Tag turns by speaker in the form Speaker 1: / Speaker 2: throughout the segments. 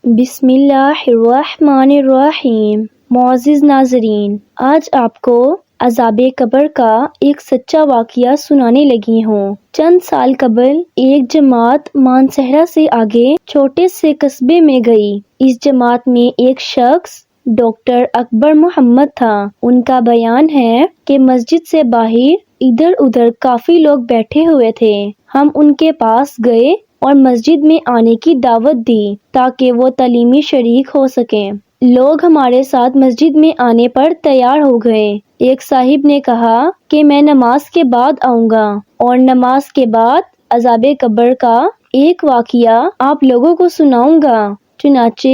Speaker 1: بسم اللہ الرحمن الرحیم۔ معزز ناظرین، آج آپ کو عذاب قبر کا ایک سچا واقعہ سنانے لگی ہوں۔ چند سال قبل ایک جماعت مانسہرہ سے آگے چھوٹے سے قصبے میں گئی۔ اس جماعت میں ایک شخص ڈاکٹر اکبر محمد تھا۔ ان کا بیان ہے کہ مسجد سے باہر ادھر ادھر کافی لوگ بیٹھے ہوئے تھے۔ ہم ان کے پاس گئے اور مسجد میں آنے کی دعوت دی تاکہ وہ تعلیمی شریک ہو سکیں۔ لوگ ہمارے ساتھ مسجد میں آنے پر تیار ہو گئے۔ ایک صاحب نے کہا کہ میں نماز کے بعد آؤں گا اور نماز کے بعد عذاب قبر کا ایک واقعہ آپ لوگوں کو سناؤں گا۔ چنانچہ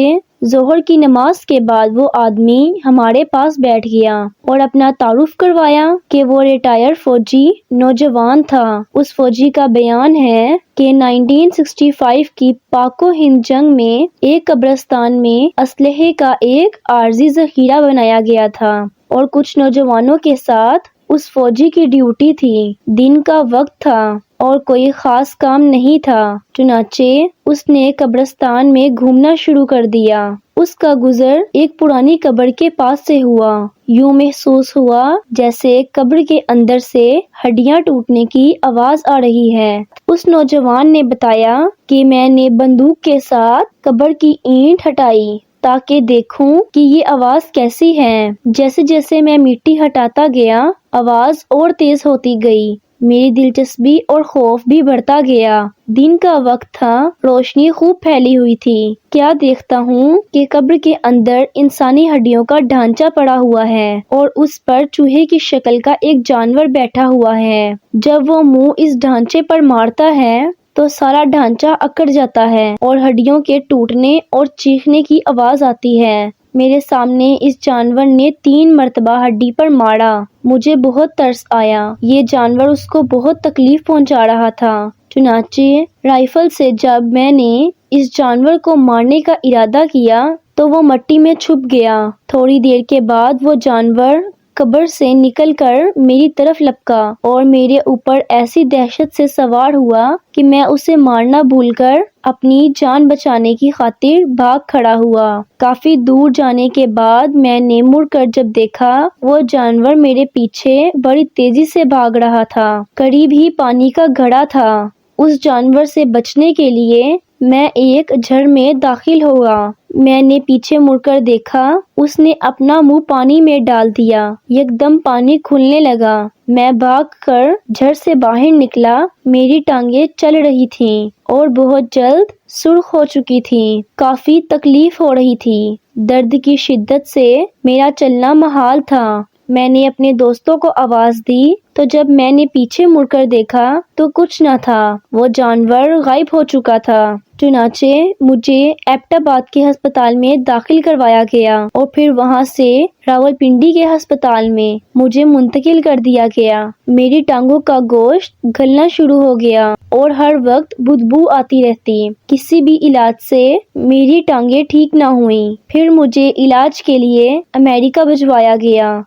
Speaker 1: ظہر کی نماز کے بعد وہ آدمی ہمارے پاس بیٹھ گیا اور اپنا تعارف کروایا کہ وہ ریٹائر فوجی نوجوان تھا۔ اس فوجی کا بیان ہے کہ 1965 کی پاک و ہند جنگ میں ایک قبرستان میں اسلحے کا ایک عارضی ذخیرہ بنایا گیا تھا اور کچھ نوجوانوں کے ساتھ اس فوجی کی ڈیوٹی تھی۔ دن کا وقت تھا اور کوئی خاص کام نہیں تھا، چنانچہ اس نے قبرستان میں گھومنا شروع کر دیا۔ اس کا گزر ایک پرانی قبر کے پاس سے ہوا۔ یوں محسوس ہوا جیسے قبر کے اندر سے ہڈیاں ٹوٹنے کی آواز آ رہی ہے۔ اس نوجوان نے بتایا کہ میں نے بندوق کے ساتھ قبر کی اینٹ ہٹائی تاکہ دیکھوں کہ یہ آواز کیسی ہے۔ جیسے جیسے میں مٹی ہٹاتا گیا، آواز اور تیز ہوتی گئی۔ میری دلچسپی اور خوف بھی بڑھتا گیا۔ دن کا وقت تھا، روشنی خوب پھیلی ہوئی تھی۔ کیا دیکھتا ہوں کہ قبر کے اندر انسانی ہڈیوں کا ڈھانچہ پڑا ہوا ہے اور اس پر چوہے کی شکل کا ایک جانور بیٹھا ہوا ہے۔ جب وہ منہ اس ڈھانچے پر مارتا ہے تو سارا ڈھانچہ اکڑ جاتا ہے اور ہڈیوں کے ٹوٹنے اور چیخنے کی آواز آتی ہے۔ میرے سامنے اس جانور نے 3 مرتبہ ہڈی پر مارا۔ مجھے بہت ترس آیا۔ یہ جانور اس کو بہت تکلیف پہنچا رہا تھا۔ چنانچہ رائفل سے جب میں نے اس جانور کو مارنے کا ارادہ کیا تو وہ مٹی میں چھپ گیا۔ تھوڑی دیر کے بعد وہ جانور قبر سے نکل کر میری طرف لپکا اور میرے اوپر ایسی دہشت سے سوار ہوا کہ میں اسے مارنا بھول کر اپنی جان بچانے کی خاطر بھاگ کھڑا ہوا۔ کافی دور جانے کے بعد میں نے مڑ کر جب دیکھا، وہ جانور میرے پیچھے بڑی تیزی سے بھاگ رہا تھا، قریب ہی پانی کا گھڑا تھا۔ اس جانور سے بچنے کے لیے میں ایک جھڑ میں داخل ہوا۔ میں نے پیچھے مڑ کر دیکھا، اس نے اپنا منہ پانی میں ڈال دیا۔ یکدم پانی کھلنے لگا۔ میں بھاگ کر جھڑ سے باہر نکلا۔ میری ٹانگیں چل رہی تھیں اور بہت جلد سرخ ہو چکی تھیں۔ کافی تکلیف ہو رہی تھی۔ درد کی شدت سے میرا چلنا محال تھا۔ میں نے اپنے دوستوں کو آواز دی تو جب میں نے پیچھے مڑ کر دیکھا تو کچھ نہ تھا، وہ جانور غائب ہو چکا تھا۔ چنانچہ مجھے ایبٹ آباد کے ہسپتال میں داخل کروایا گیا اور پھر وہاں سے راولپنڈی کے ہسپتال میں مجھے منتقل کر دیا گیا۔ میری ٹانگوں کا گوشت گلنا شروع ہو گیا اور ہر وقت بدبو آتی رہتی۔ کسی بھی علاج سے میری ٹانگیں ٹھیک نہ ہوئیں۔ پھر مجھے علاج کے لیے امریکہ بھجوایا گیا۔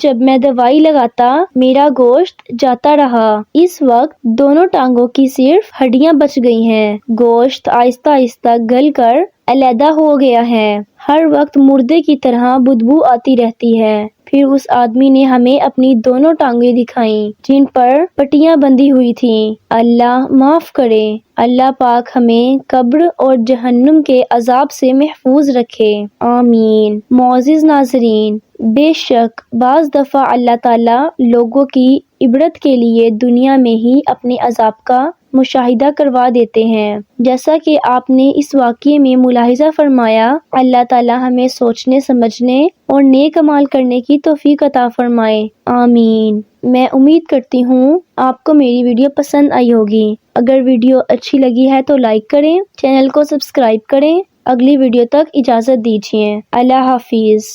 Speaker 1: جب میں دوائی لگاتا میرا گوشت جاتا رہا۔ اس وقت دونوں ٹانگوں کی صرف ہڈیاں بچ گئی ہیں۔ گوشت آہستہ آہستہ گل کر علیحدہ ہو گیا ہے۔ ہر وقت مردے کی طرح بدبو آتی رہتی ہے۔ پھر اس آدمی نے ہمیں اپنی دونوں ٹانگیں دکھائیں جن پر پٹیاں بندھی ہوئی تھیں۔ اللہ معاف کرے۔ اللہ پاک ہمیں قبر اور جہنم کے عذاب سے محفوظ رکھے، آمین۔ معزز ناظرین، بے شک بعض دفعہ اللہ تعالیٰ لوگوں کی عبرت کے لیے دنیا میں ہی اپنے عذاب کا مشاہدہ کروا دیتے ہیں، جیسا کہ آپ نے اس واقعے میں ملاحظہ فرمایا۔ اللہ تعالیٰ ہمیں سوچنے سمجھنے اور نیک عمل کرنے کی توفیق عطا فرمائے، آمین۔ میں امید کرتی ہوں آپ کو میری ویڈیو پسند آئی ہوگی۔ اگر ویڈیو اچھی لگی ہے تو لائک کریں، چینل کو سبسکرائب کریں۔ اگلی ویڈیو تک اجازت دیجیے، اللہ حافظ۔